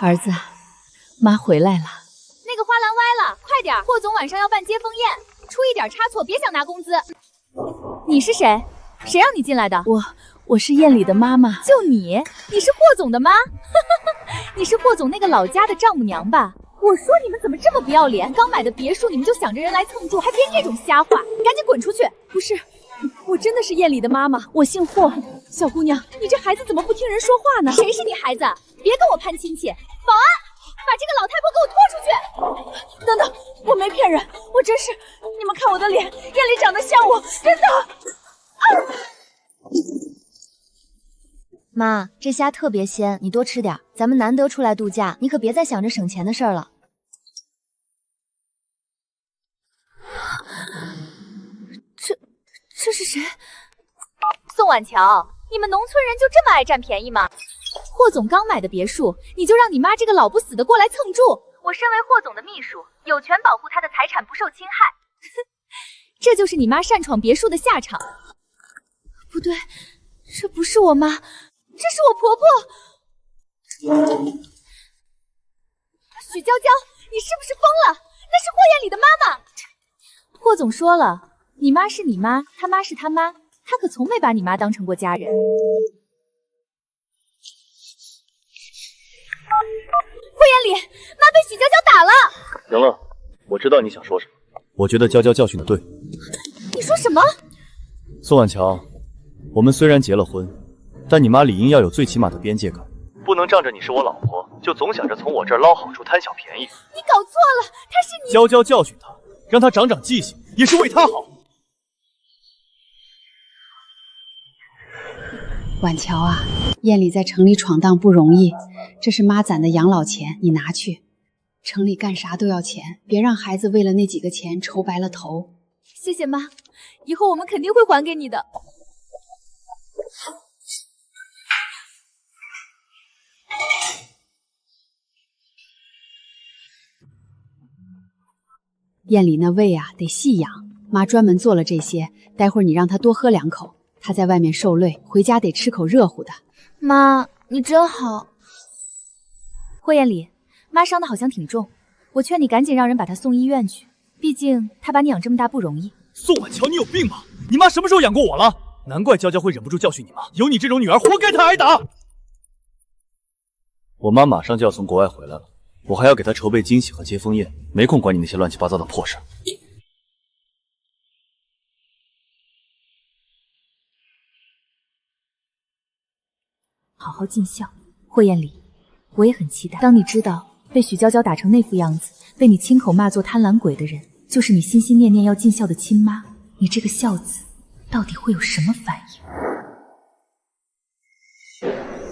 儿子，妈回来了。那个花篮歪了，快点！霍总晚上要办接风宴，出一点差错别想拿工资。你是谁？谁让你进来的？我是燕里的妈妈。就你？你是霍总的妈？你是霍总那个老家的丈母娘吧？我说你们怎么这么不要脸？刚买的别墅你们就想着人来蹭住，还编这种瞎话，赶紧滚出去！不是，我真的是燕里的妈妈，我姓霍。小姑娘，你这孩子怎么不听人说话呢？谁是你孩子？别跟我攀亲戚！保安，把这个老太婆给我拖出去！等等，我没骗人，我真是……你们看我的脸，燕里长得像我，真的。妈，这虾特别鲜，你多吃点。咱们难得出来度假，你可别再想着省钱的事儿了。这是谁？宋婉乔，你们农村人就这么爱占便宜吗？霍总刚买的别墅，你就让你妈这个老不死的过来蹭住？我身为霍总的秘书，有权保护他的财产不受侵害。这就是你妈擅闯别墅的下场。不对，这不是我妈，这是我婆婆。许娇娇，你是不是疯了？那是霍艳里的妈妈。霍总说了，你妈是你妈，他妈是他妈，他可从没把你妈当成过家人。霍艳里，妈被许娇娇打了。行了，我知道你想说什么。我觉得娇娇教训的对。你说什么？宋婉乔，我们虽然结了婚，但你妈理应要有最起码的边界感，不能仗着你是我老婆，就总想着从我这儿捞好处、贪小便宜。你搞错了，她是你。娇娇教训她，让她长长记性，也是为她好。婉乔啊，燕里在城里闯荡不容易，这是妈攒的养老钱，你拿去。城里干啥都要钱，别让孩子为了那几个钱愁白了头。谢谢妈，以后我们肯定会还给你的。燕里那胃啊得细养，妈专门做了这些，待会儿你让她多喝2口。她在外面受累，回家得吃口热乎的。妈，你真好。霍艳里，妈伤的好像挺重，我劝你赶紧让人把她送医院去，毕竟她把你养这么大不容易。宋婉乔，你有病吧？你妈什么时候养过我了？难怪娇娇会忍不住教训你妈，有你这种女儿，活该她挨打。我妈马上就要从国外回来了，我还要给她筹备惊喜和接风宴，没空管你那些乱七八糟的破事。好好尽孝，霍艳里，我也很期待。当你知道被许娇娇打成那副样子，被你亲口骂作贪婪鬼的人，就是你心心念念要尽孝的亲妈，你这个孝子到底会有什么反应？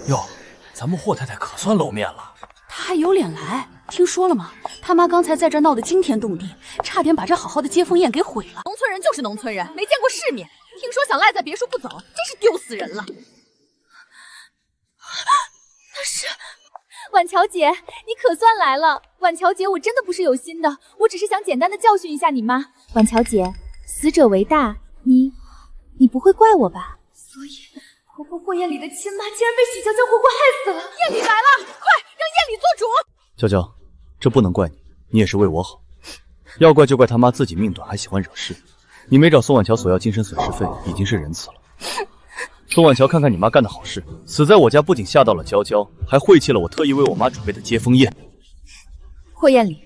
哟，咱们霍太太可算露面了。她还有脸来？听说了吗？他妈刚才在这闹得惊天动地，差点把这好好的接风宴给毁了。农村人就是农村人，没见过世面，听说想赖在别墅不走，真是丢死人了。那是婉乔姐，你可算来了。婉乔姐，我真的不是有心的，我只是想简单的教训一下你妈。婉乔姐，死者为大，你不会怪我吧？所以婆婆霍艳里的亲妈竟然被许娇娇活活害死了。艳里来了，快让艳里做主。娇娇，这不能怪你，你也是为我好。要怪就怪他妈自己命短，还喜欢惹事。你没找宋婉乔索要精神损失费，已经是仁慈了。宋婉乔，看看你妈干的好事，死在我家不仅吓到了娇娇，还晦气了我特意为我妈准备的接风宴。霍艳里，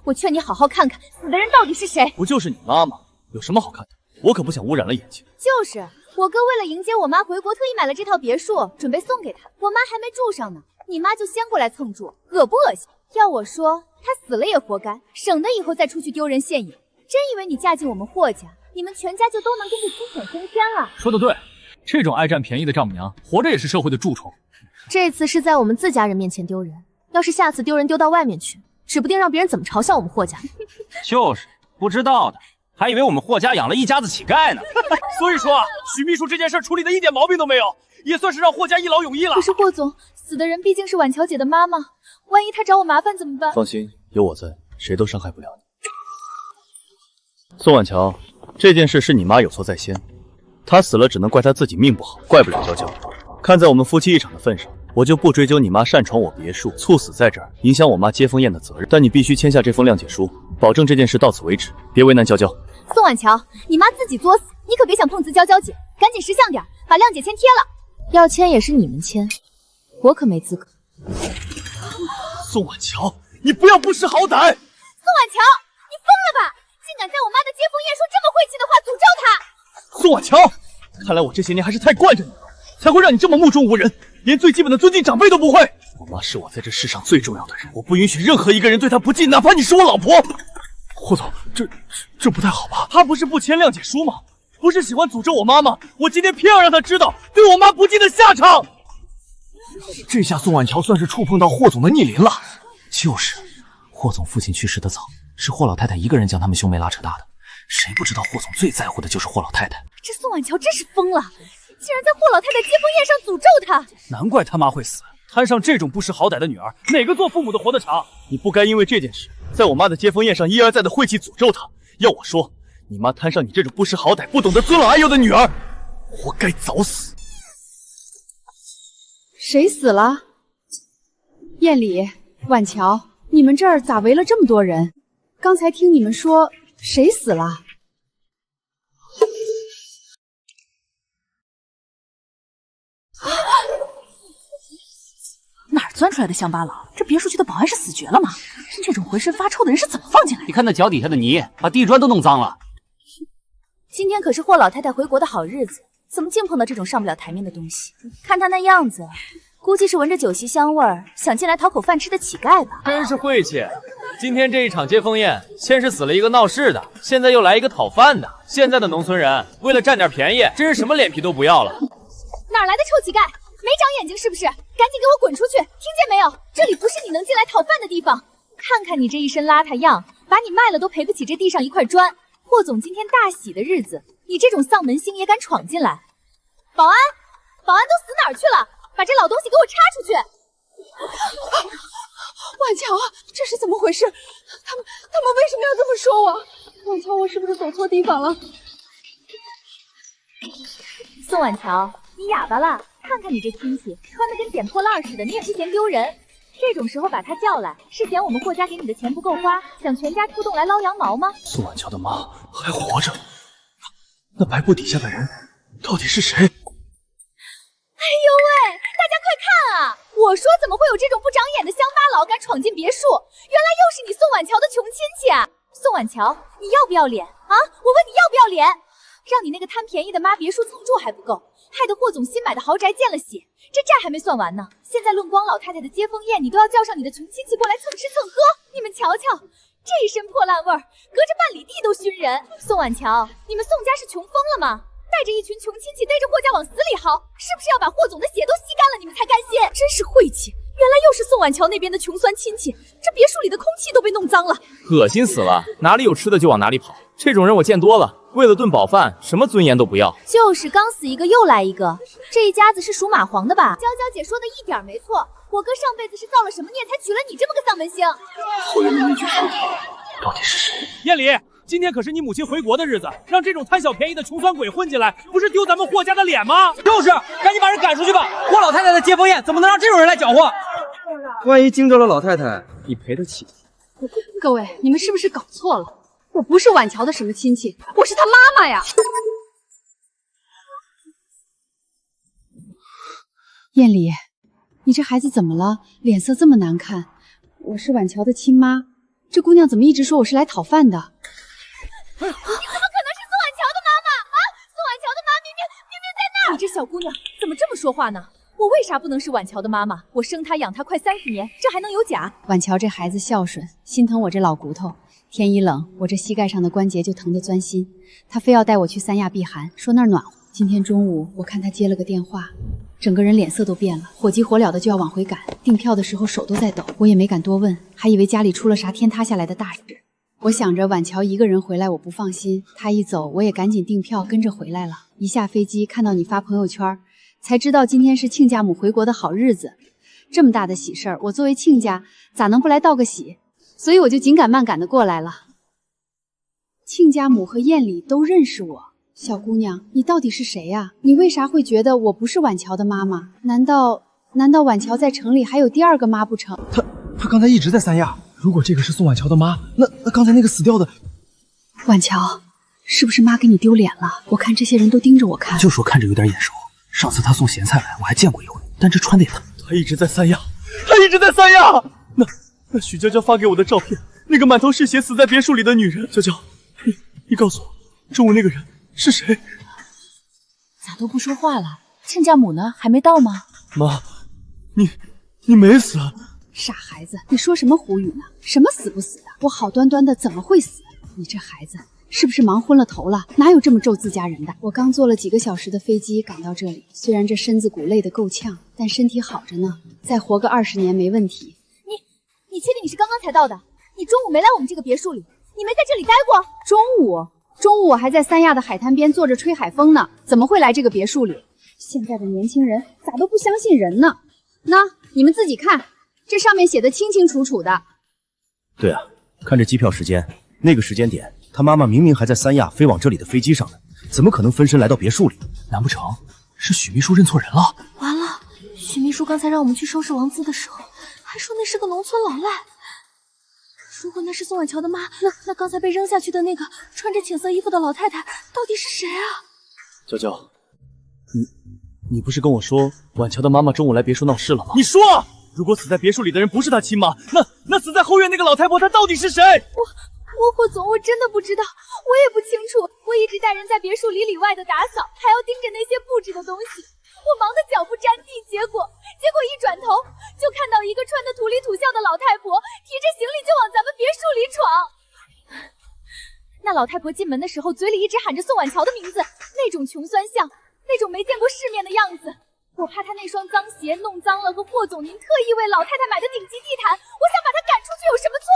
我劝你好好看看死的人到底是谁。不就是你妈吗？有什么好看的？我可不想污染了眼睛。就是我哥为了迎接我妈回国，特意买了这套别墅，准备送给她。我妈还没住上呢，你妈就先过来蹭住，恶不恶心？要我说，她死了也活该，省得以后再出去丢人现眼。真以为你嫁进我们霍家，你们全家就都能跟着鸡犬升天了？说得对，这种爱占便宜的丈母娘，活着也是社会的蛀虫。这次是在我们自家人面前丢人，要是下次丢人丢到外面去，指不定让别人怎么嘲笑我们霍家。就是不知道的，还以为我们霍家养了一家子乞丐呢。所以说啊，许秘书这件事处理的一点毛病都没有，也算是让霍家一劳永逸了。可是霍总，死的人毕竟是婉乔姐的妈妈，万一她找我麻烦怎么办？放心，有我在，谁都伤害不了你。宋婉乔，这件事是你妈有错在先，她死了只能怪她自己命不好，怪不了娇娇。看在我们夫妻一场的份上，我就不追究你妈擅闯我别墅，猝死在这儿，影响我妈接风宴的责任。但你必须签下这封谅解书，保证这件事到此为止，别为难娇娇。宋婉乔，你妈自己作死，你可别想碰瓷娇娇姐，赶紧识相点，把谅解签贴了。要签也是你们签，我可没资格。宋婉乔，你不要不识好歹！宋婉乔，你疯了吧？竟敢在我妈的接风宴说这么晦气的话，诅咒她！宋婉乔，看来我这些年还是太惯着你了，才会让你这么目中无人，连最基本的尊敬长辈都不会。我妈是我在这世上最重要的人，我不允许任何一个人对她不敬，哪怕你是我老婆。霍总，这不太好吧？他不是不签谅解书吗？不是喜欢诅咒我妈吗？我今天偏要让他知道对我妈不敬的下场。这下宋婉乔算是触碰到霍总的逆鳞了。就是，霍总父亲去世的早，是霍老太太一个人将他们兄妹拉扯大的。谁不知道霍总最在乎的就是霍老太太？这宋婉乔真是疯了，竟然在霍老太太接风宴上诅咒她！难怪他妈会死，摊上这种不识好歹的女儿，哪个做父母的活得长？你不该因为这件事，在我妈的接风宴上一而再的晦气诅咒她。要我说，你妈摊上你这种不识好歹、不懂得尊老爱幼的女儿，活该早死。谁死了？燕里、婉乔，你们这儿咋围了这么多人？刚才听你们说谁死了？哪儿钻出来的乡巴佬？这别墅区的保安是死绝了吗？这种浑身发臭的人是怎么放进来的？你看那脚底下的泥，把地砖都弄脏了。今天可是霍老太太回国的好日子，怎么净碰到这种上不了台面的东西？看她那样子，估计是闻着酒席香味儿，想进来讨口饭吃的乞丐吧？真是晦气！今天这一场接风宴，先是死了一个闹事的，现在又来一个讨饭的。现在的农村人为了占点便宜，真是什么脸皮都不要了。哪来的臭乞丐？没长眼睛是不是？赶紧给我滚出去！听见没有？这里不是你能进来讨饭的地方。看看你这一身邋遢样，把你卖了都赔不起这地上一块砖。霍总今天大喜的日子，你这种丧门星也敢闯进来？保安，保安都死哪儿去了？把这老东西给我插出去！婉乔，这是怎么回事？他们为什么要这么说我？婉乔，我是不是走错地方了？宋婉乔，你哑巴了？看看你这亲戚，穿得跟捡破烂似的，你也不嫌丢人？这种时候把他叫来，是嫌我们霍家给你的钱不够花，想全家出动来捞羊毛吗？宋婉乔的妈还活着，那白布底下的人到底是谁？哎呦喂，大家快看啊！我说怎么会有这种不长眼的乡巴佬敢闯进别墅？原来又是你宋婉乔的穷亲戚啊！宋婉乔，你要不要脸啊？我问你要不要脸？让你那个贪便宜的妈别墅蹭住还不够，害得霍总新买的豪宅见了血，这债还没算完呢。现在论光老太太的接风宴，你都要叫上你的穷亲戚过来蹭吃蹭喝，你们瞧瞧，这一身破烂味儿，隔着半里地都熏人。宋婉乔，你们宋家是穷疯了吗？带着一群穷亲戚，逮着霍家往死里薅，是不是要把霍总的血都吸干了，你们才甘心？真是晦气！原来又是宋婉乔那边的穷酸亲戚，这别墅里的空气都被弄脏了，恶心死了！哪里有吃的就往哪里跑，这种人我见多了，为了顿饱饭，什么尊严都不要。就是刚死一个又来一个，这一家子是属蚂蟥的吧？娇娇姐说的一点没错，我哥上辈子是造了什么孽，才娶了你这么个丧门星。后院的那具尸体到底是谁？燕里，今天可是你母亲回国的日子，让这种贪小便宜的穷酸鬼混进来，不是丢咱们霍家的脸吗？就是，赶紧把人赶出去吧！霍老太太的接风宴怎么能让这种人来搅和？万一惊着了老太太，你赔得起？各位，你们是不是搞错了？我不是婉乔的什么亲戚，我是她妈妈呀！燕里，你这孩子怎么了？脸色这么难看。我是婉乔的亲妈，这姑娘怎么一直说我是来讨饭的？你怎么可能是宋婉乔的妈妈啊？宋婉乔的妈明明在那儿！你这小姑娘怎么这么说话呢？我为啥不能是婉乔的妈妈？我生她养她快30年，这还能有假？婉乔这孩子孝顺，心疼我这老骨头。天一冷，我这膝盖上的关节就疼得钻心。他非要带我去三亚避寒，说那儿暖和。今天中午我看他接了个电话，整个人脸色都变了，火急火燎的就要往回赶。订票的时候手都在抖，我也没敢多问，还以为家里出了啥天塌下来的大事。我想着婉乔一个人回来我不放心，她一走我也赶紧订票跟着回来了。一下飞机看到你发朋友圈，才知道今天是亲家母回国的好日子。这么大的喜事儿，我作为亲家咋能不来道个喜？所以我就紧赶慢赶的过来了。亲家母和燕里都认识我。小姑娘，你到底是谁呀？你为啥会觉得我不是婉乔的妈妈？难道难道婉乔在城里还有第二个妈不成？他刚才一直在三亚。如果这个是宋婉乔的妈，那刚才那个死掉的，婉乔，是不是妈给你丢脸了？我看这些人都盯着我看。就说看着有点眼熟。上次他送咸菜来，我还见过一回，但这穿的也太……他一直在三亚，他一直在三亚。那许娇娇发给我的照片，那个满头是血死在别墅里的女人，娇娇，你告诉我，中午那个人是谁？咋都不说话了？亲家母呢？还没到吗？妈，你没死。傻孩子，你说什么胡语呢？什么死不死的？我好端端的怎么会死？你这孩子是不是忙昏了头了？哪有这么咒自家人的？我刚坐了几个小时的飞机赶到这里，虽然这身子骨累得够呛，但身体好着呢，再活个20年没问题。你确定你是刚刚才到的？你中午没来我们这个别墅里，你没在这里待过？中午我还在三亚的海滩边坐着吹海风呢，怎么会来这个别墅里？现在的年轻人咋都不相信人呢？那你们自己看，这上面写的清清楚楚的。对啊，看这机票时间，那个时间点，他妈妈明明还在三亚飞往这里的飞机上呢，怎么可能分身来到别墅里？难不成是许秘书认错人了？完了，许秘书刚才让我们去收拾王姿的时候，还说那是个农村老赖。如果那是宋婉乔的妈，那刚才被扔下去的那个穿着浅色衣服的老太太到底是谁啊？娇娇，你不是跟我说婉乔的妈妈中午来别墅闹事了吗？你说，如果死在别墅里的人不是她亲妈，那死在后院那个老太婆她到底是谁？霍总，我真的不知道，我也不清楚。我一直带人在别墅里里外的打扫，还要盯着那些布置的东西，我忙得脚不沾地，结果一转头就看到一个穿得土里土笑的老太婆提着行李就往咱们别墅里闯。那老太婆进门的时候嘴里一直喊着宋婉乔的名字，那种穷酸相，那种没见过世面的样子，我怕她那双脏鞋弄脏了和霍总您特意为老太太买的顶级地毯，我想把她赶出去有什么错？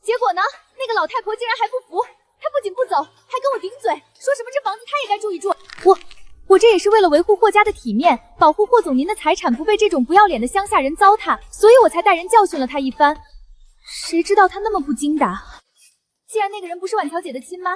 结果呢，那个老太婆竟然还不服，她不仅不走，还跟我顶嘴，说什么这房子她也该住一住。我这也是为了维护霍家的体面，保护霍总您的财产不被这种不要脸的乡下人糟蹋，所以我才带人教训了他一番。谁知道他那么不经打。既然那个人不是婉乔姐的亲妈，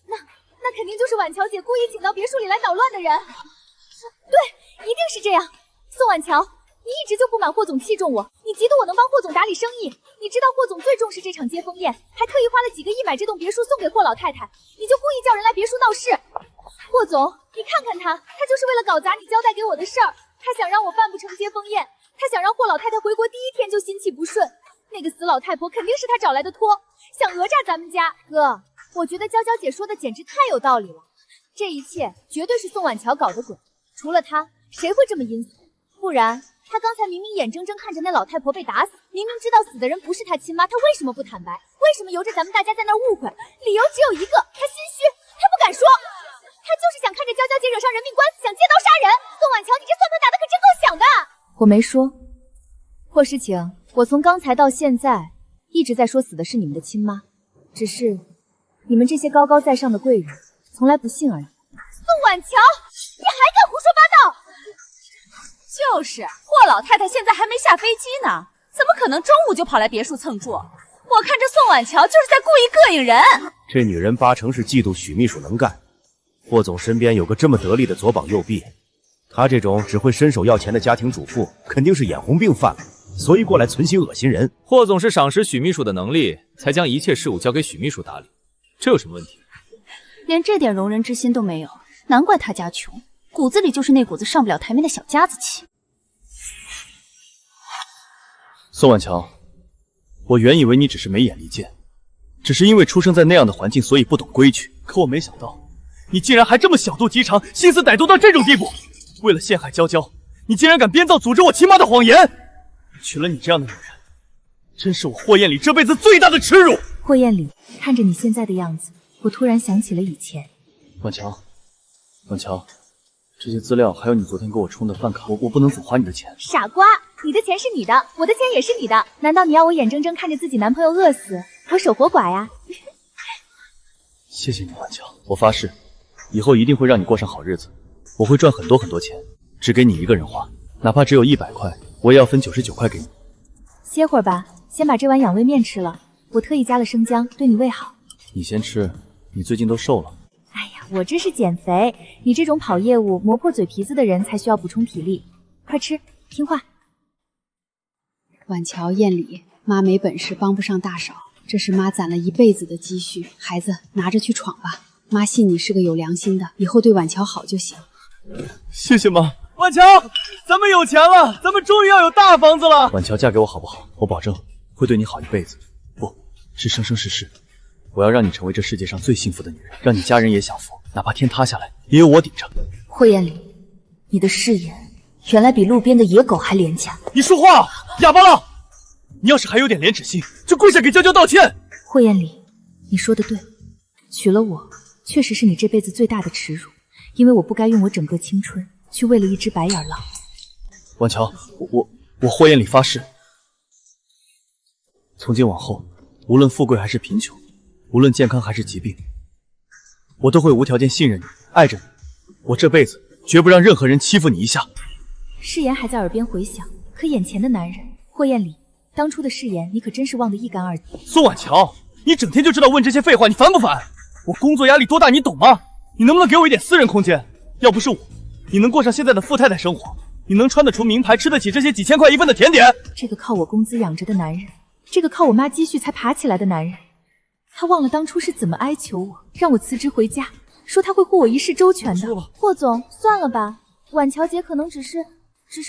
那肯定就是婉乔姐故意请到别墅里来捣乱的人。对，一定是这样。宋婉乔，你一直就不满霍总器重我，你嫉妒我能帮霍总打理生意。你知道霍总最重视这场接风宴，还特意花了几个亿买这栋别墅送给霍老太太，你就故意叫人来别墅闹事。霍总，你看看他就是为了搞砸你交代给我的事儿，他想让我办不成接风宴，他想让霍老太太回国第一天就心气不顺。那个死老太婆肯定是他找来的托，想讹诈咱们家。哥，我觉得娇娇姐说的简直太有道理了，这一切绝对是宋婉乔搞的鬼，除了她，谁会这么阴损？不然他刚才明明眼睁睁看着那老太婆被打死，明明知道死的人不是他亲妈，他为什么不坦白？为什么由着咱们大家在那儿误会？理由只有一个，他心虚，他不敢说。他就是想看着娇娇姐惹上人命官司，想借刀杀人。宋婉乔，你这算盘打得可真够响的。我没说。霍诗晴，我从刚才到现在一直在说死的是你们的亲妈，只是你们这些高高在上的贵人从来不信而已。宋婉乔，你还敢胡说八道！就是，霍老太太现在还没下飞机呢，怎么可能中午就跑来别墅蹭住？我看这宋婉乔就是在故意膈应人。这女人8成是嫉妒许秘书能干，霍总身边有个这么得力的左膀右臂，她这种只会伸手要钱的家庭主妇，肯定是眼红病犯了，所以过来存心恶心人。霍总是赏识许秘书的能力，才将一切事务交给许秘书打理，这有什么问题？连这点容人之心都没有，难怪他家穷，骨子里就是那股子上不了台面的小家子气。宋婉乔，我原以为你只是没眼力见，只是因为出生在那样的环境，所以不懂规矩。可我没想到，你竟然还这么小肚鸡肠，心思歹毒到这种地步。为了陷害娇娇，你竟然敢编造诅咒我亲妈的谎言。娶了你这样的女人，真是我霍艳里这辈子最大的耻辱。霍艳里，看着你现在的样子，我突然想起了以前。婉乔，婉乔，这些资料还有你昨天给我充的饭卡，我不能总花你的钱。傻瓜，你的钱是你的，我的钱也是你的，难道你要我眼睁睁看着自己男朋友饿死，我守活寡呀？谢谢你，婉乔，我发誓，以后一定会让你过上好日子。我会赚很多很多钱，只给你一个人花，哪怕只有100块，我也要分99块给你。歇会儿吧，先把这碗养胃面吃了，我特意加了生姜，对你胃好。你先吃，你最近都瘦了。哎呀，我这是减肥，你这种跑业务磨破嘴皮子的人才需要补充体力，快吃。听话。婉乔、燕里，妈没本事帮不上大嫂，这是妈攒了一辈子的积蓄，孩子拿着去闯吧。妈信你是个有良心的，以后对婉乔好就行。谢谢妈。婉乔，咱们有钱了，咱们终于要有大房子了。婉乔，嫁给我好不好？我保证会对你好一辈子，不是生生世世。我要让你成为这世界上最幸福的女人，让你家人也享福，哪怕天塌下来也有我顶着。霍艳丽，你的誓言原来比路边的野狗还廉价。你说话哑巴了！你要是还有点廉耻心，就跪下给娇娇道歉。霍艳丽，你说的对，娶了我确实是你这辈子最大的耻辱，因为我不该用我整个青春去为了一只白眼狼。婉乔，我霍艳丽发誓，从今往后，无论富贵还是贫穷，无论健康还是疾病，我都会无条件信任你，爱着你。我这辈子绝不让任何人欺负你一下。誓言还在耳边回响，可眼前的男人，霍艳丽，当初的誓言你可真是忘得一干二净。宋婉乔，你整天就知道问这些废话，你烦不烦？我工作压力多大，你懂吗？你能不能给我一点私人空间？要不是我，你能过上现在的富太太生活？你能穿得出名牌，吃得起这些几千块一份的甜点？这个靠我工资养着的男人，这个靠我妈积蓄才爬起来的男人，他忘了当初是怎么哀求我，让我辞职回家，说他会护我一世周全的。霍总，算了吧，婉乔姐可能只是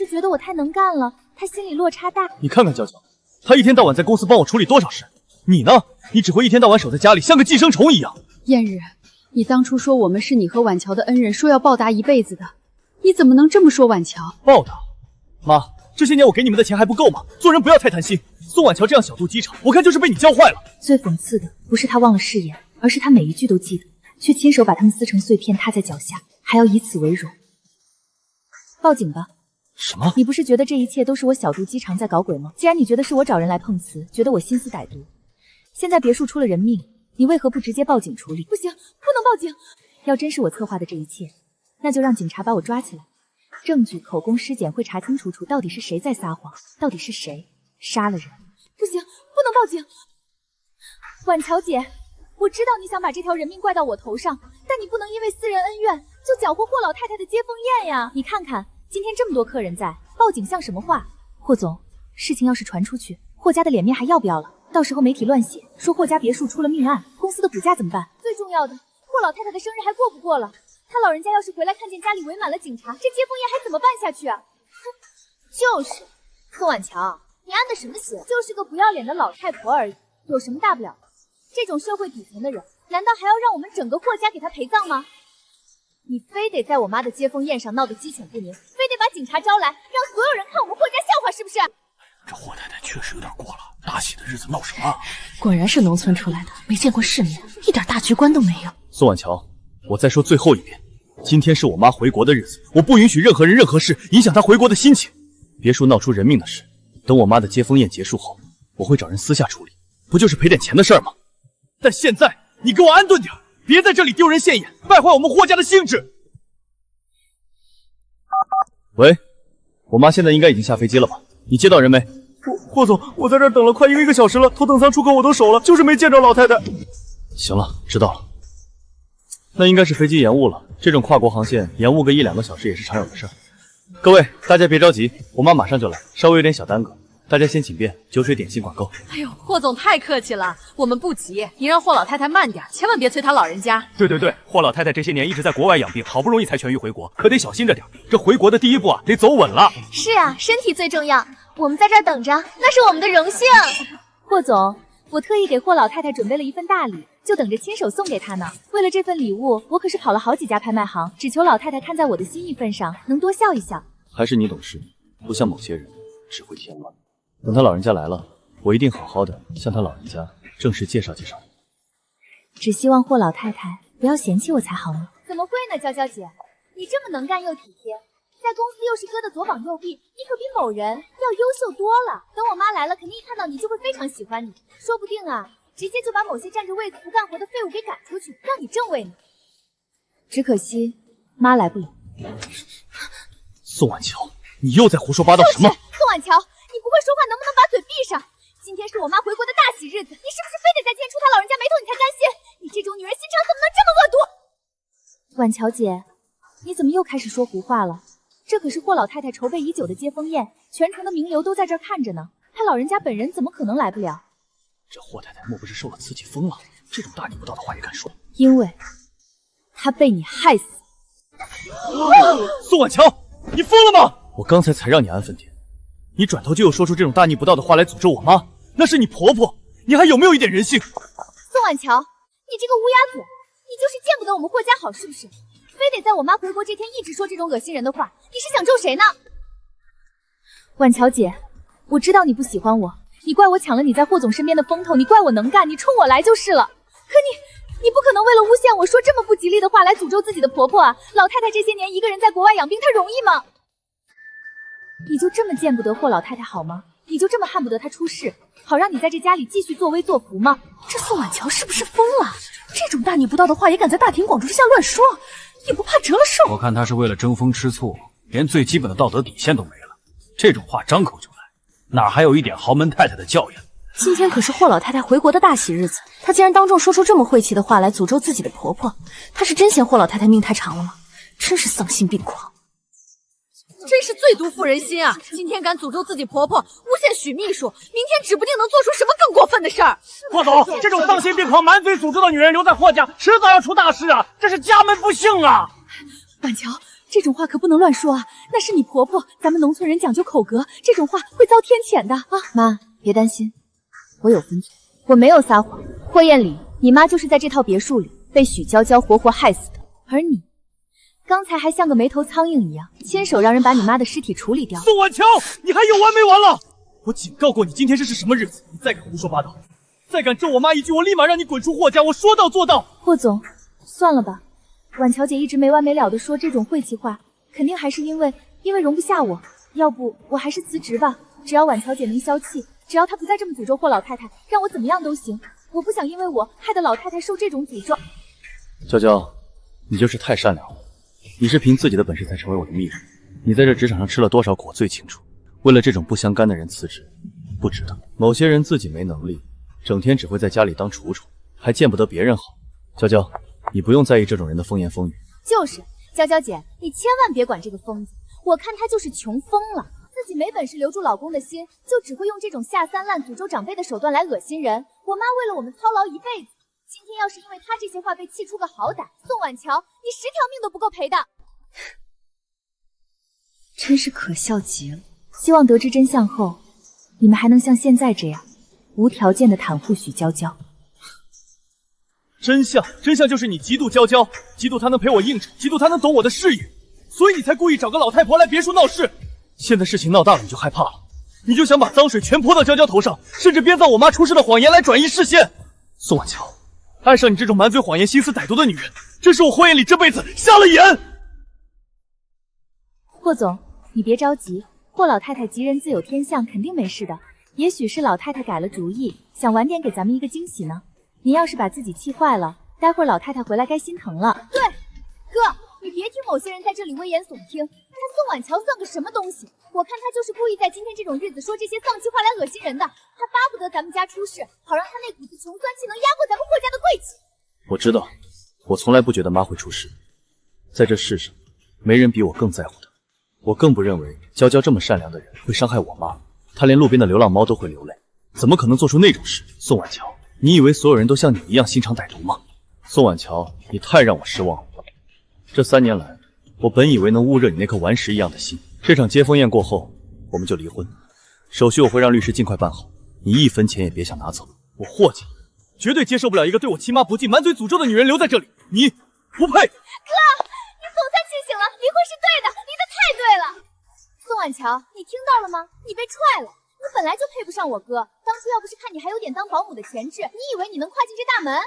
觉得我太能干了，她心里落差大。你看看娇娇，她一天到晚在公司帮我处理多少事，你呢？你只会一天到晚守在家里，像个寄生虫一样。燕日，你当初说我们是你和婉乔的恩人，说要报答一辈子的，你怎么能这么说婉乔？报答？妈，这些年我给你们的钱还不够吗？做人不要太贪心。宋婉乔这样小肚鸡肠，我看就是被你教坏了。最讽刺的不是他忘了誓言，而是他每一句都记得，却亲手把他们撕成碎片踏在脚下，还要以此为荣。报警吧。什么？你不是觉得这一切都是我小肚鸡肠在搞鬼吗？既然你觉得是我找人来碰瓷，觉得我心思歹毒，现在别墅出了人命，你为何不直接报警处理？不行，不能报警。要真是我策划的这一切，那就让警察把我抓起来，证据、口供、尸检会查清楚楚，到底是谁在撒谎，到底是谁杀了人。不行，不能报警。婉乔姐，我知道你想把这条人命怪到我头上，但你不能因为私人恩怨就搅和霍老太太的接风宴呀。你看看，今天这么多客人在，报警像什么话？霍总，事情要是传出去，霍家的脸面还要不要了？到时候媒体乱写，说霍家别墅出了命案，公司的股价怎么办？最重要的，霍老太太的生日还过不过了？她老人家要是回来看见家里围满了警察，这接风宴还怎么办下去啊？哼，就是，宋婉乔，你安的什么心？就是个不要脸的老太婆而已，有什么大不了的？这种社会底层的人，难道还要让我们整个霍家给他陪葬吗？你非得在我妈的接风宴上闹得鸡犬不宁，非得把警察招来，让所有人看我们霍家笑话，是不是？这霍太太确实有点过了，大喜的日子闹什么？果然是农村出来的，没见过世面，一点大局观都没有。宋婉乔，我再说最后一遍，今天是我妈回国的日子，我不允许任何人、任何事影响她回国的心情。别墅闹出人命的事，等我妈的接风宴结束后，我会找人私下处理，不就是赔点钱的事儿吗？但现在你给我安顿点，别在这里丢人现眼，败坏我们霍家的兴致。喂，我妈现在应该已经下飞机了吧？你接到人没？霍总，我在这儿等了快1个小时了，头等舱出口我都守了，就是没见着老太太。行了，知道了。那应该是飞机延误了，这种跨国航线延误个1、2个小时也是常有的事儿。各位，大家别着急，我妈马上就来，稍微有点小耽搁，大家先请便，酒水点心管够。哎呦，霍总太客气了，我们不急，您让霍老太太慢点，千万别催她老人家。对，霍老太太这些年一直在国外养病，好不容易才痊愈回国，可得小心着点。这回国的第一步啊，得走稳了。是啊，身体最重要。我们在这儿等着，那是我们的荣幸。霍总，我特意给霍老太太准备了一份大礼，就等着亲手送给她呢。为了这份礼物，我可是跑了好几家拍卖行，只求老太太看在我的心意份上，能多笑一笑。还是你懂事，不像某些人只会添乱。等他老人家来了，我一定好好的向他老人家正式介绍介绍你。只希望霍老太太不要嫌弃我才好呢。怎么会呢，娇娇姐，你这么能干又体贴，在公司又是哥的左膀右臂，你可比某人要优秀多了。等我妈来了，肯定一看到你就会非常喜欢你，说不定啊，直接就把某些占着位子不干活的废物给赶出去，让你正位呢。只可惜妈来不了。宋婉乔，你又在胡说八道什么？宋婉乔，你不会说话能不能把嘴闭上？今天是我妈回国的大喜日子，你是不是非得在见出她老人家眉头你才甘心？你这种女人心肠怎么能这么恶毒？婉乔姐，你怎么又开始说胡话了？这可是霍老太太筹备已久的接风宴，全城的名流都在这儿看着呢，她老人家本人怎么可能来不了？这霍太太莫不是受了刺激疯了？这种大逆不道的话也敢说？因为她被你害死。宋婉乔，你疯了吗？我刚才才让你安分点，你转头就又说出这种大逆不道的话来诅咒我妈，那是你婆婆，你还有没有一点人性？宋婉乔，你这个乌鸦嘴，你就是见不得我们霍家好是不是？非得在我妈回国这天一直说这种恶心人的话，你是想咒谁呢？婉乔姐，我知道你不喜欢我，你怪我抢了你在霍总身边的风头，你怪我能干，你冲我来就是了。可你不可能为了诬陷我说这么不吉利的话来诅咒自己的婆婆啊！老太太这些年一个人在国外养病，她容易吗？你就这么见不得霍老太太好吗？你就这么恨不得她出事，好让你在这家里继续作威作福吗？这宋婉乔是不是疯了？这种大逆不道的话也敢在大庭广众之下乱说，也不怕折了寿？我看他是为了争风吃醋，连最基本的道德底线都没了。这种话张口就来，哪还有一点豪门太太的教养？今天可是霍老太太回国的大喜日子，她竟然当众说出这么晦气的话来诅咒自己的婆婆，她是真嫌霍老太太命太长了吗？真是丧心病狂！真是最毒妇人心啊！今天敢诅咒自己婆婆，诬陷许秘书，明天指不定能做出什么更过分的事儿。霍总，这种丧心病狂、满嘴诅咒的女人留在霍家，迟早要出大事啊！这是家门不幸啊！婉乔，这种话可不能乱说啊，那是你婆婆，咱们农村人讲究口格，这种话会遭天谴的啊！妈，别担心，我有分寸，我没有撒谎。霍艳丽，你妈就是在这套别墅里被许娇娇活活害死的，而你刚才还像个没头苍蝇一样，亲手让人把你妈的尸体处理掉。宋婉乔，你还有完没完了？我警告过你，今天这是什么日子？你再敢胡说八道，再敢咒我妈一句，我立马让你滚出霍家！我说到做到。霍总，算了吧，婉乔姐一直没完没了的说这种晦气话，肯定还是因为容不下我。要不我还是辞职吧，只要婉乔姐能消气，只要她不再这么诅咒霍老太太，让我怎么样都行。我不想因为我害得老太太受这种诅咒。娇娇，你就是太善良了。你是凭自己的本事才成为我的秘书，你在这职场上吃了多少苦，我最清楚。为了这种不相干的人辞职，不值得。某些人自己没能力，整天只会在家里当楚楚，还见不得别人好。娇娇，你不用在意这种人的风言风语。就是，娇娇姐，你千万别管这个疯子，我看他就是穷疯了，自己没本事留住老公的心，就只会用这种下三滥、诅咒长辈的手段来恶心人。我妈为了我们操劳一辈子。今天要是因为他这些话被气出个好歹，宋婉乔，你10条命都不够赔的。真是可笑极了。希望得知真相后，你们还能像现在这样，无条件的袒护许娇娇。真相就是你嫉妒娇娇，嫉妒她能陪我应酬，嫉妒她能懂我的事业，所以你才故意找个老太婆来别墅闹事。现在事情闹大了，你就害怕了，你就想把脏水全泼到娇娇头上，甚至编造我妈出事的谎言来转移视线。宋婉乔，爱上你这种满嘴谎言、心思歹毒的女人，真是我霍艳丽这辈子瞎了眼。霍总，你别着急，霍老太太吉人自有天相，肯定没事的。也许是老太太改了主意，想晚点给咱们一个惊喜呢。您要是把自己气坏了，待会儿老太太回来该心疼了。对，哥，你别听某些人在这里危言耸听，他宋婉乔算个什么东西？我看他就是故意在今天这种日子说这些丧气话来恶心人的。他巴不得咱们家出事，好让他那股子穷酸气能压过咱们霍家的贵气。我知道，我从来不觉得妈会出事，在这世上，没人比我更在乎她。我更不认为娇娇这么善良的人会伤害我妈，她连路边的流浪猫都会流泪，怎么可能做出那种事？宋婉乔，你以为所有人都像你一样心肠歹毒吗？宋婉乔，你太让我失望了。这3年来，我本以为能焐热你那颗顽石一样的心。这场接风宴过后，我们就离婚，手续我会让律师尽快办好，你1分钱也别想拿走。我霍家绝对接受不了一个对我亲妈不敬、满嘴诅咒的女人留在这里，你不配。哥，你总算清醒了，离婚是对的，离得太对了。宋婉乔，你听到了吗？你被踹了，你本来就配不上我哥。当初要不是看你还有点当保姆的潜质，你以为你能跨进这大门？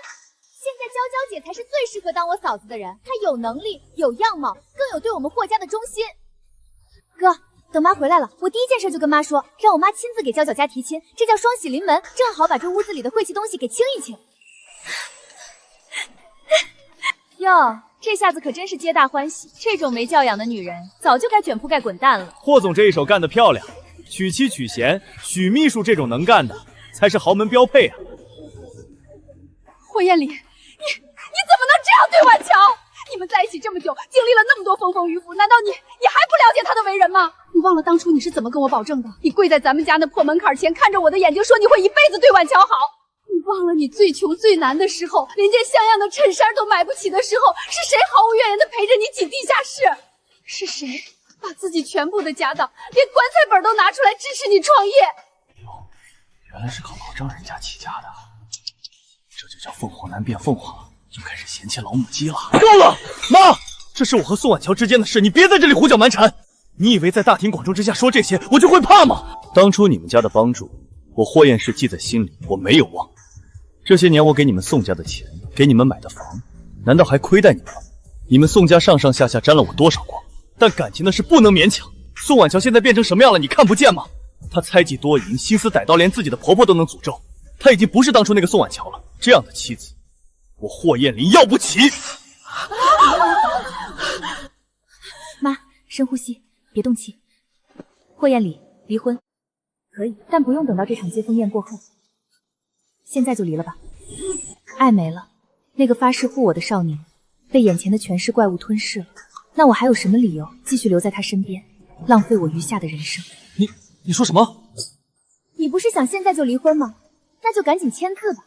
现在娇娇姐才是最适合当我嫂子的人，她有能力，有样貌，更有对我们霍家的忠心。哥，等妈回来了，我第一件事就跟妈说，让我妈亲自给娇娇家提亲，这叫双喜临门，正好把这屋子里的晦气东西给清一清。哟，这下子可真是皆大欢喜，这种没教养的女人早就该卷铺盖滚蛋了。霍总这一手干得漂亮，娶妻娶贤，许秘书这种能干的才是豪门标配啊。霍艳丽，你怎么能这样对婉乔？你们在一起这么久，经历了那么多风风雨雨，难道你还不了解他的为人吗？你忘了当初你是怎么跟我保证的？你跪在咱们家那破门槛前，看着我的眼睛说你会一辈子对婉乔好。你忘了你最穷最难的时候，连件像样的衬衫都买不起的时候，是谁毫无怨言的陪着你挤地下室？是谁把自己全部的家当，连棺材本都拿出来支持你创业？原来是靠老丈人家起家的，这就叫凤凰男变凤凰，就开始嫌弃老母鸡了。够了，妈，这是我和宋婉乔之间的事，你别在这里胡搅蛮缠。你以为在大庭广众之下说这些，我就会怕吗？当初你们家的帮助，我霍彦氏记在心里，我没有忘。这些年我给你们宋家的钱，给你们买的房，难道还亏待你们吗？你们宋家上上下下沾了我多少光？但感情的事不能勉强。宋婉乔现在变成什么样了，你看不见吗？她猜忌多疑，心思歹毒，连自己的婆婆都能诅咒。她已经不是当初那个宋婉乔了。这样的妻子，我霍彦林要不起。妈，深呼吸，别动气。霍彦礼，离婚可以，但不用等到这场接风宴过后，现在就离了吧。爱没了，那个发誓护我的少年，被眼前的权势怪物吞噬了。那我还有什么理由继续留在他身边，浪费我余下的人生？你说什么？你不是想现在就离婚吗？那就赶紧签字吧。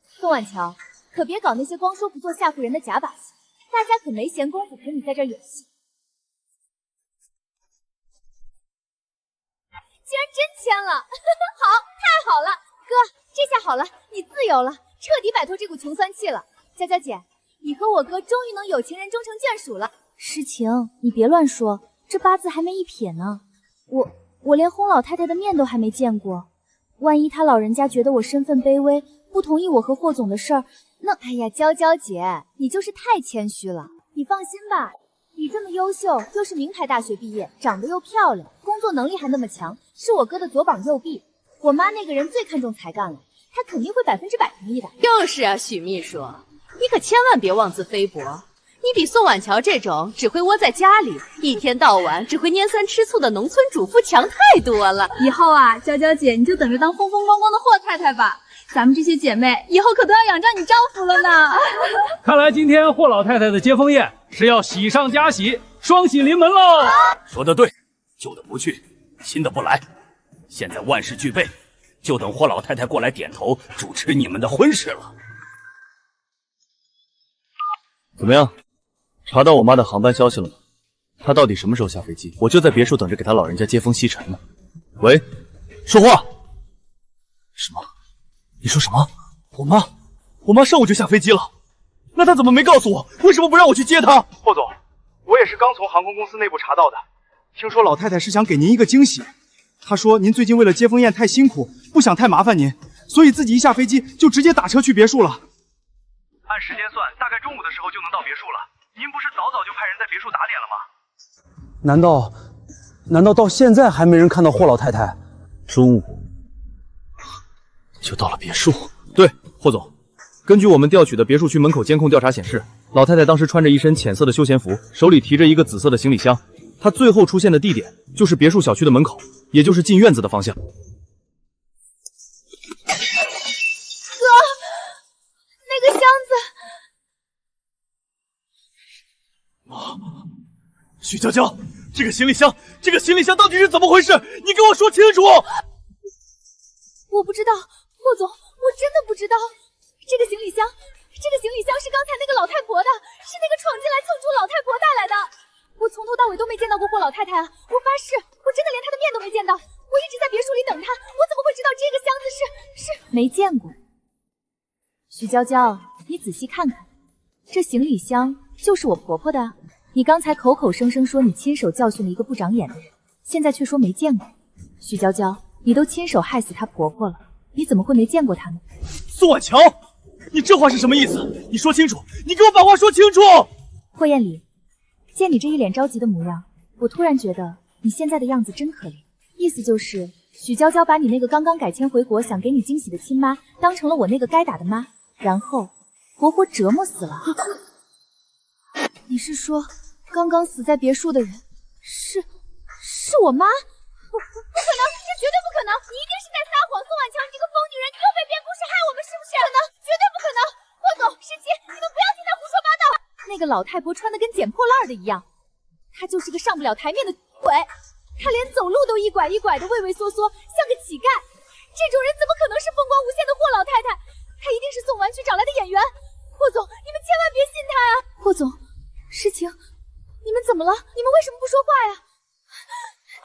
宋婉乔，可别搞那些光说不做吓唬人的假把戏，大家可没闲工夫陪你在这儿演戏。竟然真签了，好，太好了，哥，这下好了，你自由了，彻底摆脱这股穷酸气了。娇娇姐，你和我哥终于能有情人终成眷属了。诗情，你别乱说，这八字还没一撇呢。我连洪老太太的面都还没见过，万一他老人家觉得我身份卑微，不同意我和霍总的事儿，那……哎呀，娇娇姐，你就是太谦虚了。你放心吧，你这么优秀，又是名牌大学毕业，长得又漂亮，工作能力还那么强，是我哥的左膀右臂。我妈那个人最看重才干了，她肯定会100%同意的。就是啊，许秘书，你可千万别妄自菲薄。你比宋婉乔这种只会窝在家里，一天到晚只会拈酸吃醋的农村主妇强太多了。以后啊，娇娇姐你就等着当风风光光的霍太太吧。咱们这些姐妹以后可都要仰仗你丈夫了呢。看来今天霍老太太的接风宴是要喜上加喜，双喜临门喽！说得对，旧的不去，新的不来。现在万事俱备，就等霍老太太过来点头主持你们的婚事了。怎么样？查到我妈的航班消息了吗？她到底什么时候下飞机？我就在别墅等着给她老人家接风吸尘呢。喂，说话！什么？你说什么？我妈上午就下飞机了，那她怎么没告诉我？为什么不让我去接她？霍总，我也是刚从航空公司内部查到的，听说老太太是想给您一个惊喜。她说您最近为了接风宴太辛苦，不想太麻烦您，所以自己一下飞机就直接打车去别墅了。按时间算，大概中午的时候就能到别墅了。您不是早就派人在别墅打点了吗？难道到现在还没人看到霍老太太？中午就到了别墅。对，霍总，根据我们调取的别墅区门口监控调查显示，老太太当时穿着一身浅色的休闲服，手里提着一个紫色的行李箱。她最后出现的地点就是别墅小区的门口，也就是进院子的方向。那个箱子。许娇娇，这个行李箱到底是怎么回事？你给我说清楚！我不知道，霍总，我真的不知道。这个行李箱是刚才那个老太婆的，是那个闯进来蹭出老太婆带来的。我从头到尾都没见到过霍老太太啊！我发誓，我真的连她的面都没见到。我一直在别墅里等她，我怎么会知道这个箱子是没见过？许娇娇，你仔细看看，这行李箱就是我婆婆的啊。你刚才口口声声说你亲手教训了一个不长眼的人，现在却说没见过。许娇娇，你都亲手害死她婆婆了，你怎么会没见过她呢？宋婉乔，你这话是什么意思？你说清楚，你给我把话说清楚！霍彦礼，见你这一脸着急的模样，我突然觉得你现在的样子真可怜。意思就是许娇娇把你那个刚刚改签回国想给你惊喜的亲妈当成了我那个该打的妈，然后活活折磨死了。你是说刚刚死在别墅的人是我妈？不可能，这绝对不可能！你一定是在撒谎，宋婉乔，你这个疯女人，你又被编故事害我们是不是？不可能，绝对不可能！霍总，诗琪，你们不要听他胡说八道！那个老太婆穿的跟捡破烂的一样，她就是个上不了台面的鬼。她连走路都一拐一拐的，畏畏缩缩，像个乞丐。这种人怎么可能是风光无限的霍老太太？她一定是宋婉去找来的演员。霍总，你们千万别信她啊！霍总，事情，你们怎么了？你们为什么不说话呀？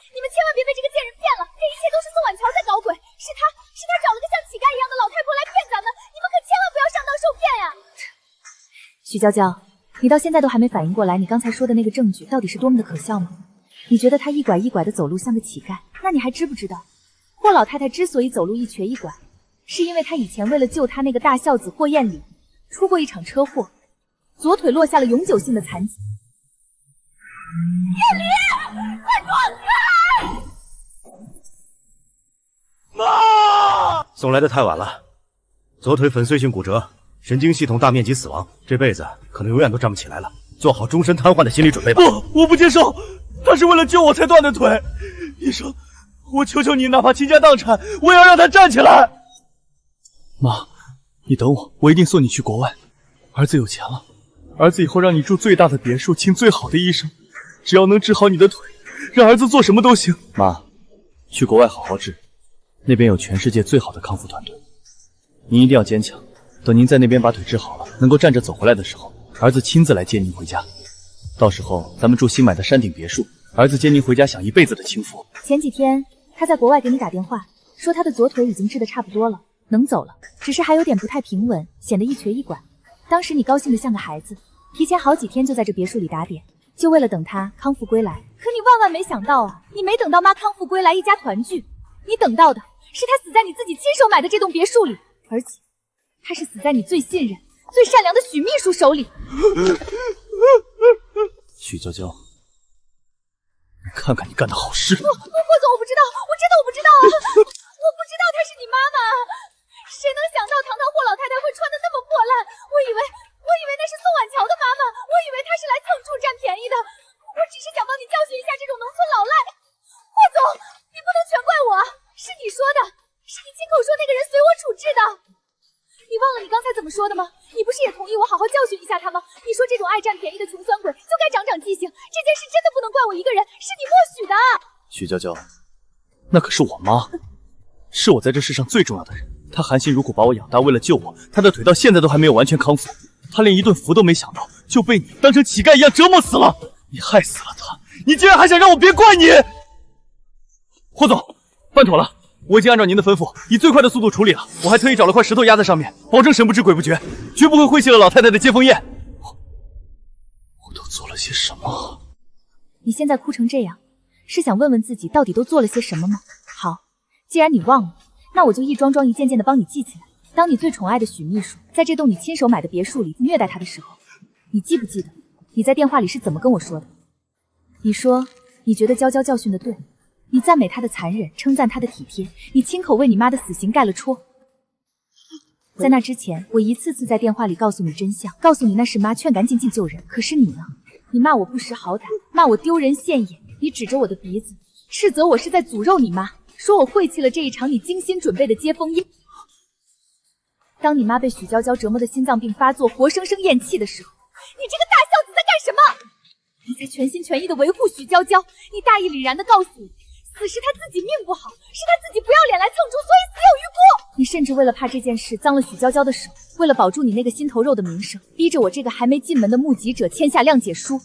你们千万别被这个贱人骗了，这一切都是宋婉乔在搞鬼，是她找了个像乞丐一样的老太婆来骗咱们，你们可千万不要上当受骗呀！许娇娇，你到现在都还没反应过来，你刚才说的那个证据到底是多么的可笑吗？你觉得她一拐一拐的走路像个乞丐，那你还知不知道，霍老太太之所以走路一瘸一拐，是因为她以前为了救她那个大孝子霍艳丽，出过一场车祸，左腿落下了永久性的残疾。艳丽，快躲开！妈！送来的太晚了，左腿粉碎性骨折，神经系统大面积死亡，这辈子可能永远都站不起来了，做好终身瘫痪的心理准备吧。不，我不接受，他是为了救我才断的腿。医生，我求求你，哪怕倾家荡产，我也要让他站起来。妈，你等我，我一定送你去国外。儿子有钱了，儿子以后让你住最大的别墅，请最好的医生，只要能治好你的腿，让儿子做什么都行。妈，去国外好好治，那边有全世界最好的康复团队。您一定要坚强，等您在那边把腿治好了，能够站着走回来的时候，儿子亲自来接您回家。到时候咱们住新买的山顶别墅，儿子接您回家享一辈子的清福。前几天他在国外给你打电话，说他的左腿已经治得差不多了，能走了，只是还有点不太平稳，显得一瘸一拐。当时你高兴得像个孩子，提前好几天就在这别墅里打点，就为了等他康复归来。可你万万没想到啊，你没等到妈康复归来一家团聚，你等到的是他死在你自己亲手买的这栋别墅里，而且他是死在你最信任、最善良的许秘书手里。许娇娇，你看看你干的好事！霍总，我不知道，我真的不知道啊，我不知道她是你妈妈。谁能想到堂堂霍老太太会穿的那么破烂？我以为那是宋婉乔的妈妈，我以为她是来蹭处占便宜的。我只是想帮你教训一下这种农村老赖。霍总，你不能全怪我，是你说的，是你亲口说那个人随我处置的。你忘了你刚才怎么说的吗？你不是也同意我好好教训一下他吗？你说这种爱占便宜的穷酸鬼就该长长记性，这件事真的不能怪我一个人，是你默许的。许娇娇，那可是我妈，是我在这世上最重要的人。她含辛茹苦把我养大，为了救我，她的腿到现在都还没有完全康复，她连一顿服都没享到，就被你当成乞丐一样折磨死了。你害死了她，你竟然还想让我别怪你！霍总，办妥了。我已经按照您的吩咐，以最快的速度处理了。我还特意找了块石头压在上面，保证神不知鬼不觉，绝不会晦气了老太太的接风宴。我都做了些什么？你现在哭成这样，是想问问自己到底都做了些什么吗？好，既然你忘了，那我就一桩桩一件件的帮你记起来。当你最宠爱的许秘书在这栋你亲手买的别墅里虐待他的时候，你记不记得你在电话里是怎么跟我说的？你说你觉得娇娇教训的对。你赞美他的残忍，称赞他的体贴，你亲口为你妈的死刑盖了戳。在那之前，我一次次在电话里告诉你真相，告诉你那是妈劝赶紧救人。可是你呢？你骂我不识好歹，骂我丢人现眼，你指着我的鼻子，斥责我是在诅咒你妈，说我晦气了这一场你精心准备的接风宴。当你妈被许娇娇折磨的心脏病发作，活生生咽气的时候，你这个大孝子在干什么？你在全心全意的维护许娇娇，你大义凛然的告诉我，死是他自己命不好，是他自己不要脸来蹭出，所以死有余辜。你甚至为了怕这件事脏了许娇娇的手，为了保住你那个心头肉的名声，逼着我这个还没进门的目击者签下谅解书。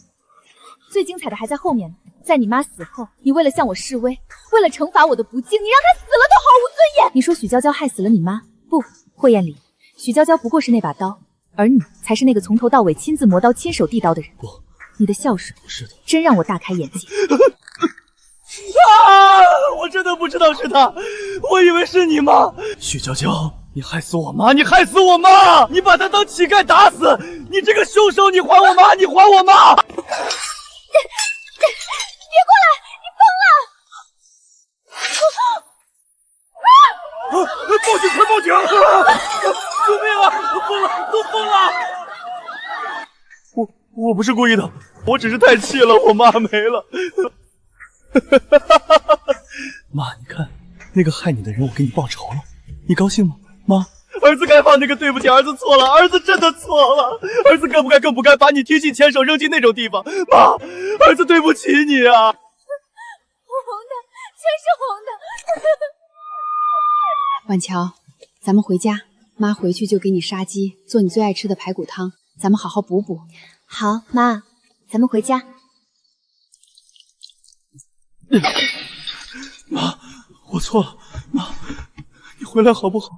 最精彩的还在后面呢，在你妈死后，你为了向我示威，为了惩罚我的不敬，你让她死了都毫无尊严。你说许娇娇害死了你妈？不，霍艳丽，许娇娇不过是那把刀，而你才是那个从头到尾亲自磨刀、亲手递刀的人。不，你的孝顺不是的，真让我大开眼界。我真的不知道是他，我以为是你妈。许娇娇，你害死我妈！你害死我妈！你把她当乞丐打死！你这个凶手！你还我妈！你还我妈！别过来！你疯了！报警！快报警！救命啊！我疯了！都疯了！我不是故意的，我只是太气了，我妈没了。妈，你看那个害你的人，我给你报仇了，你高兴吗？妈，儿子该放那个对不起，儿子错了，儿子真的错了，儿子更不该把你提起牵手扔进那种地方。妈，儿子对不起你啊！红的，全是红的。婉乔，咱们回家，妈回去就给你杀鸡，做你最爱吃的排骨汤，咱们好好补补。好，妈，咱们回家。妈，我错了，妈，你回来好不好？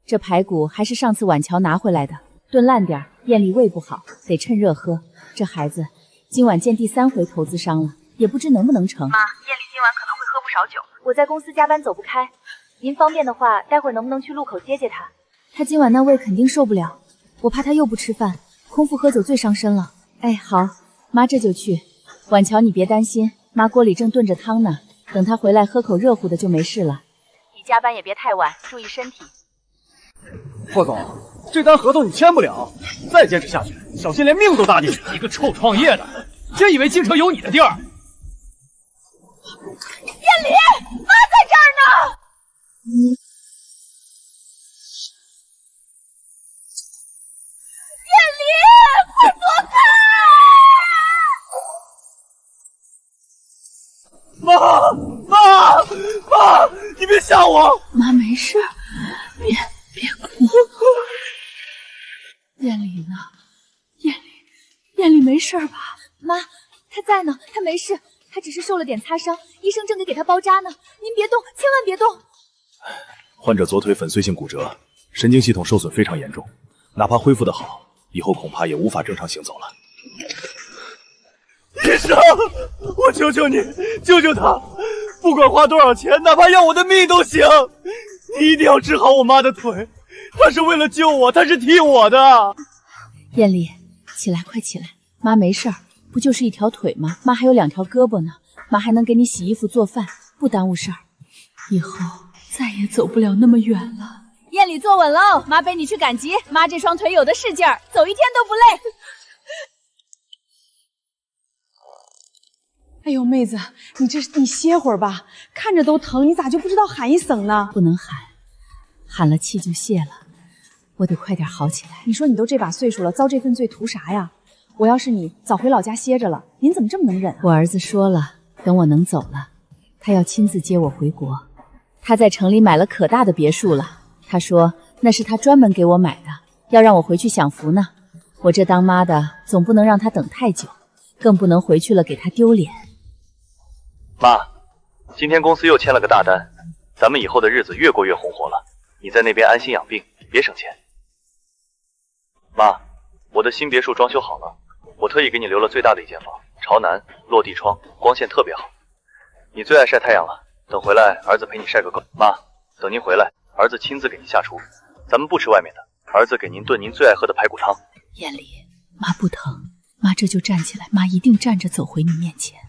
这排骨还是上次婉乔拿回来的，炖烂点，艳丽胃不好，得趁热喝。这孩子今晚见第3回投资商了，也不知能不能成。妈，艳丽今晚可能会喝不少酒，我在公司加班走不开，您方便的话，待会儿能不能去路口接接她？她今晚那胃肯定受不了，我怕她又不吃饭，空腹喝酒最伤身了。哎，好，妈这就去。婉乔你别担心，妈锅里正炖着汤呢，等她回来喝口热乎的就没事了。你加班也别太晚，注意身体。霍总，这单合同你签不了，再坚持下去，小心连命都搭进去。一个臭创业的，真以为京城有你的地儿？艳丽，妈在这儿呢。艳丽，快躲开！妈，你别吓我！妈没事，别哭。艳丽呢？艳丽没事吧？妈，她在呢，她没事，她只是受了点擦伤，医生正给她包扎呢。您别动，千万别动。患者左腿粉碎性骨折，神经系统受损非常严重，哪怕恢复得好，以后恐怕也无法正常行走了。医生，我求求你，救救他！不管花多少钱，哪怕要我的命都行！你一定要治好我妈的腿，她是为了救我，她是替我的。艳丽，起来，快起来！妈没事儿，不就是一条腿吗？妈还有2条胳膊呢，妈还能给你洗衣服做饭，不耽误事儿。以后再也走不了那么远了。艳丽坐稳喽，妈背你去赶集。妈这双腿有的是劲儿，走一天都不累。哎呦，妹子，你歇会儿吧，看着都疼，你咋就不知道喊一声呢？不能喊，喊了气就泄了。我得快点好起来。你说你都这把岁数了，遭这份罪图啥呀？我要是你，早回老家歇着了。您怎么这么能忍啊？我儿子说了，等我能走了，他要亲自接我回国。他在城里买了可大的别墅了，他说那是他专门给我买的，要让我回去享福呢。我这当妈的总不能让他等太久，更不能回去了给他丢脸。妈，今天公司又签了个大单，咱们以后的日子越过越红火了。你在那边安心养病，别省钱。妈，我的新别墅装修好了，我特意给你留了最大的一间房，朝南，落地窗，光线特别好。你最爱晒太阳了，等回来儿子陪你晒个够。妈，等您回来，儿子亲自给您下厨，咱们不吃外面的，儿子给您炖您最爱喝的排骨汤。艳丽，妈不疼，妈这就站起来，妈一定站着走回你面前。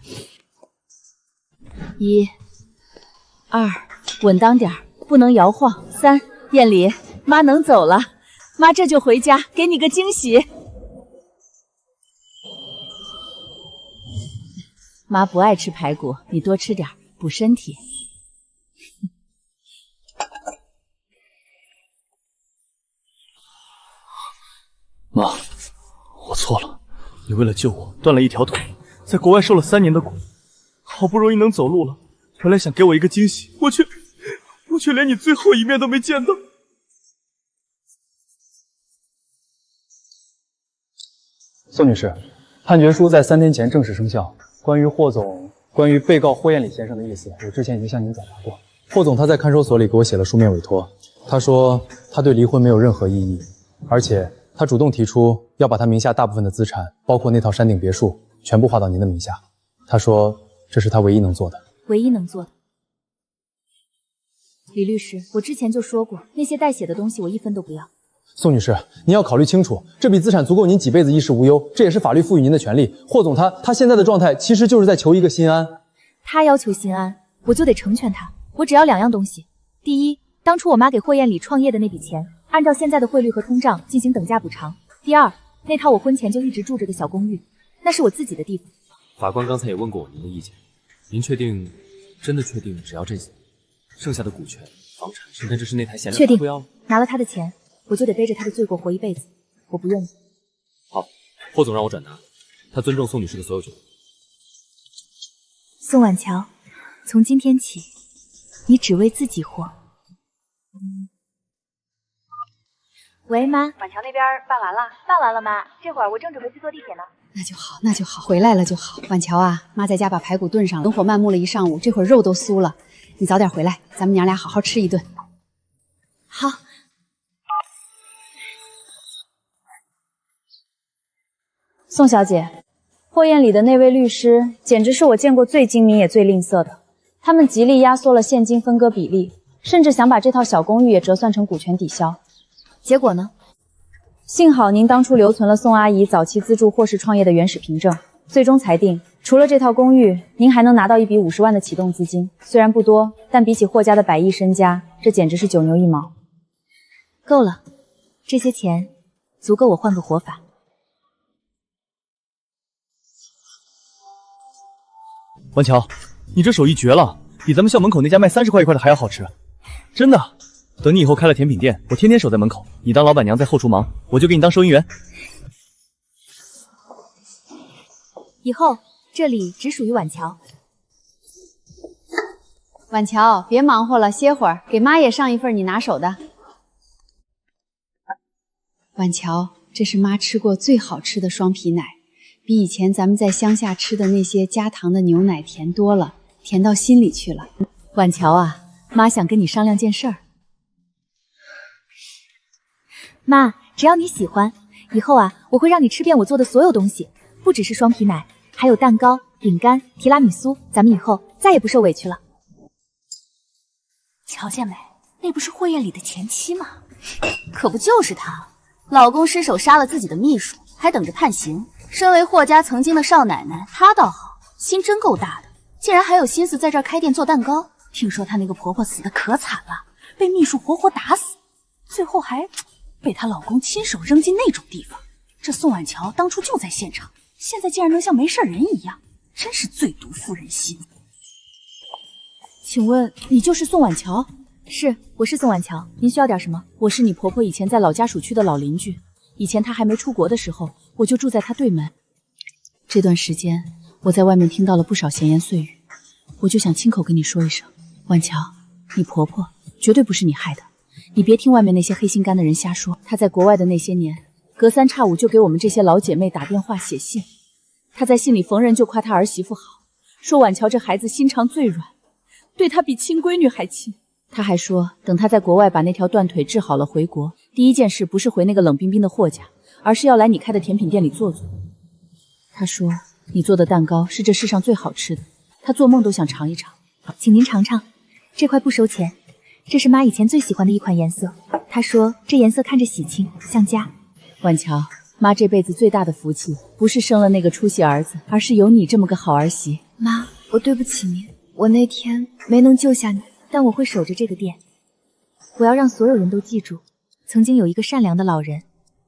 1、2，稳当点儿，不能摇晃。3，艳丽，妈能走了，妈这就回家，给你个惊喜。妈不爱吃排骨，你多吃点，补身体。妈，我错了，你为了救我断了一条腿，在国外受了3年的苦，好不容易能走路了，回来想给我一个惊喜，我却连你最后一面都没见到。宋女士，判决书在3天前正式生效。关于被告霍艳丽先生的意思，我之前已经向您转达过。霍总他在看守所里给我写了书面委托，他说他对离婚没有任何异议，而且他主动提出要把他名下大部分的资产，包括那套山顶别墅，全部划到您的名下。他说这是他唯一能做的。唯一能做的。李律师，我之前就说过，那些代写的东西我1分都不要。宋女士，您要考虑清楚，这笔资产足够您几辈子衣食无忧，这也是法律赋予您的权利。霍总他现在的状态，其实就是在求一个心安。他要求心安，我就得成全他。我只要2样东西：第一，当初我妈给霍艳丽创业的那笔钱，按照现在的汇率和通胀进行等价补偿；第二，那套我婚前就一直住着的小公寓，那是我自己的地方。法官刚才也问过我您的意见，您真的确定只要这些，剩下的股权、房产，甚至是那台闲聊确定不要了？拿了他的钱，我就得背着他的罪过活一辈子，我不愿意。好，霍总让我转达，他尊重宋女士的所有权。宋婉乔，从今天起，你只为自己活。喂，妈，婉乔那边办完了？办完了，妈。这会儿我正准备去坐地铁呢。那就好，那就好，回来了就好。婉乔啊，妈在家把排骨炖上了，灯火漫目了一上午，这会儿肉都酥了。你早点回来，咱们娘俩好好吃一顿。好。宋小姐，霍宴里的那位律师简直是我见过最精明也最吝啬的，他们极力压缩了现金分割比例，甚至想把这套小公寓也折算成股权抵销。结果呢？幸好您当初留存了宋阿姨早期资助霍氏创业的原始凭证，最终裁定，除了这套公寓，您还能拿到一笔50万的启动资金，虽然不多，但比起霍家的100亿身家，这简直是九牛一毛。够了，这些钱足够我换个活法。婉乔，你这手艺绝了，比咱们校门口那家卖30块一块的还要好吃，真的。等你以后开了甜品店，我天天守在门口，你当老板娘在后厨忙，我就给你当收银员。以后这里只属于婉乔。婉乔，别忙活了，歇会儿，给妈也上一份你拿手的。婉乔，这是妈吃过最好吃的双皮奶，比以前咱们在乡下吃的那些加糖的牛奶甜多了，甜到心里去了。婉乔啊，妈想跟你商量件事儿。妈，只要你喜欢，以后啊，我会让你吃遍我做的所有东西，不只是双皮奶，还有蛋糕、饼干、提拉米苏，咱们以后再也不受委屈了。瞧见没？那不是霍宴里的前妻吗？可不就是她，老公失手杀了自己的秘书，还等着判刑。身为霍家曾经的少奶奶，她倒好，心真够大的，竟然还有心思在这儿开店做蛋糕。听说她那个婆婆死得可惨了，被秘书活活打死，最后还被她老公亲手扔进那种地方。这宋婉乔当初就在现场，现在竟然能像没事人一样，真是最毒妇人心。请问你就是宋婉乔？是，我是宋婉乔。您需要点什么？我是你婆婆以前在老家属区的老邻居，以前她还没出国的时候，我就住在她对门。这段时间我在外面听到了不少闲言碎语，我就想亲口跟你说一声，婉乔，你婆婆绝对不是你害的。你别听外面那些黑心肝的人瞎说，她在国外的那些年，隔三差五就给我们这些老姐妹打电话写信。她在信里逢人就夸她儿媳妇好，说婉乔这孩子心肠最软，对她比亲闺女还亲。她还说，等她在国外把那条断腿治好了回国，第一件事不是回那个冷冰冰的霍家，而是要来你开的甜品店里坐坐。她说你做的蛋糕是这世上最好吃的，她做梦都想尝一尝。请您尝尝，这块不收钱。这是妈以前最喜欢的一款颜色，她说这颜色看着喜庆像家。婉乔，妈这辈子最大的福气不是生了那个出息儿子，而是有你这么个好儿媳。妈，我对不起您，我那天没能救下你，但我会守着这个店。我要让所有人都记住，曾经有一个善良的老人，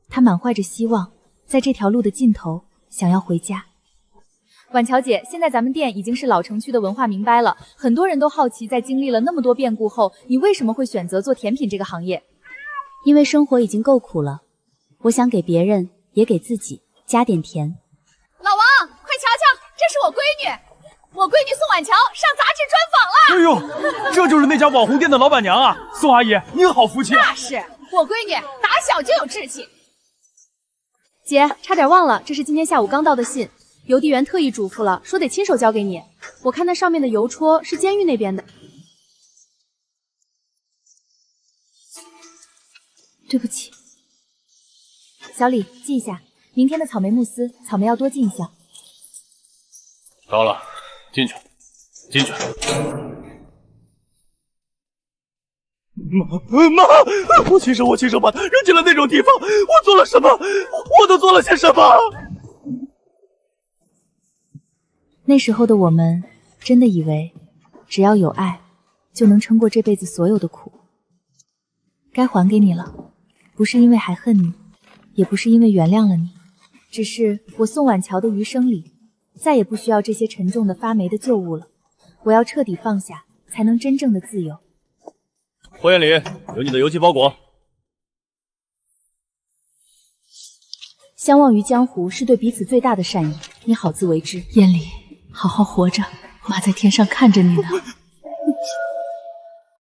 他满怀着希望，在这条路的尽头想要回家。婉乔姐，现在咱们店已经是老城区的文化名掰了，很多人都好奇，在经历了那么多变故后，你为什么会选择做甜品这个行业？因为生活已经够苦了，我想给别人也给自己加点甜。老王，快瞧瞧，这是我闺女，我闺女宋婉乔上杂志专访了。哎呦，这就是那家网红店的老板娘啊！宋阿姨，您好福气。那是，我闺女打小就有志气。姐，差点忘了，这是今天下午刚到的信。邮递员特意嘱咐了，说得亲手交给你。我看那上面的邮戳是监狱那边的。对不起，小李记一下，明天的草莓慕斯，草莓要多进一项。高了，进去，进去。妈，我亲手把他扔进了那种地方，我做了什么？我都做了些什么？那时候的我们真的以为只要有爱就能撑过这辈子所有的苦。该还给你了，不是因为还恨你，也不是因为原谅了你，只是我宋婉乔的余生里再也不需要这些沉重的发霉的旧物了。我要彻底放下，才能真正的自由。霍艳里，有你的邮寄包裹。相忘于江湖是对彼此最大的善意，你好自为之。燕离，好好活着，妈在天上看着你呢。